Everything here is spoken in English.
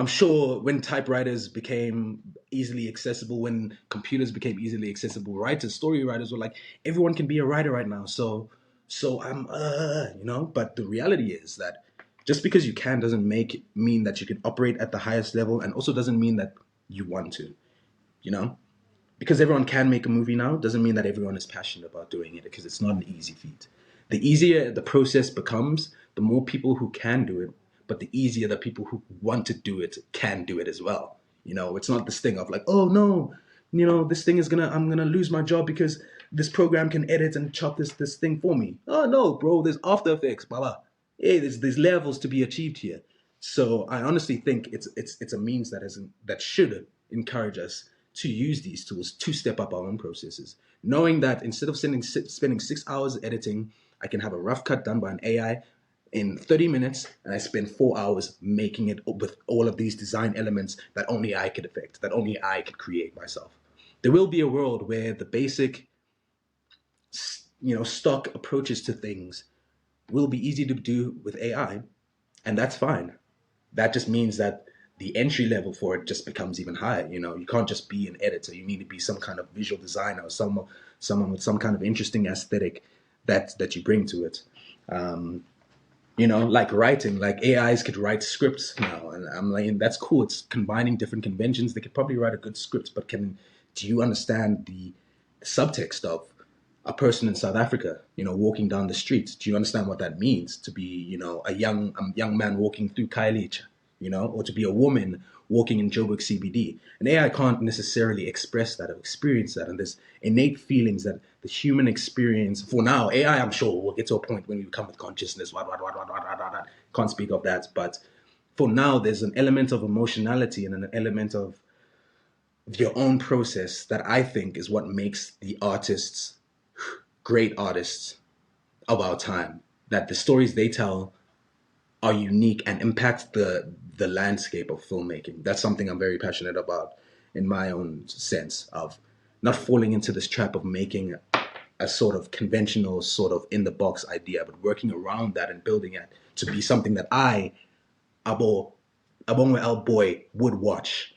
I'm sure when typewriters became easily accessible, when computers became easily accessible, writers, story writers were like, everyone can be a writer right now. So I'm, But the reality is that just because you can doesn't mean that you can operate at the highest level, and also doesn't mean that you want to, you know? Because everyone can make a movie now doesn't mean that everyone is passionate about doing it, because it's not an easy feat. The easier the process becomes, the more people who can do it, but the easier the people who want to do it can do it as well. It's not this thing of like, oh no, this thing is I'm gonna lose my job because this program can edit and chop this thing for me. Oh no, bro, there's After Effects, blah blah. Hey, there's levels to be achieved here. So I honestly think it's a means that should encourage us to use these tools to step up our own processes, knowing that instead of spending 6 hours editing, I can have a rough cut done by an AI in 30 minutes, and I spend 4 hours making it with all of these design elements that only I could affect, that only I could create myself. There will be a world where the basic, stock approaches to things will be easy to do with AI, and that's fine. That just means that the entry level for it just becomes even higher. You can't just be an editor. You need to be some kind of visual designer, or someone with some kind of interesting aesthetic that you bring to it. Like writing, like AIs could write scripts now, and I'm like, that's cool. It's combining different conventions. They could probably write a good script, but do you understand the subtext of a person in South Africa, walking down the street? Do you understand what that means to be, a young man walking through Khayelitsha, or to be a woman walking in Joburg CBD? And AI can't necessarily express that or experience that. And there's innate feelings that the human experience, for now, AI, I'm sure, will get to a point when we come with consciousness, can't speak of that. But for now, there's an element of emotionality and an element of your own process that I think is what makes the artists great artists of our time. That the stories they tell are unique and impact the landscape of filmmaking. That's something I'm very passionate about in my own sense of not falling into this trap of making a sort of conventional, sort of in the box idea, but working around that and building it to be something that Abongwe L Boy would watch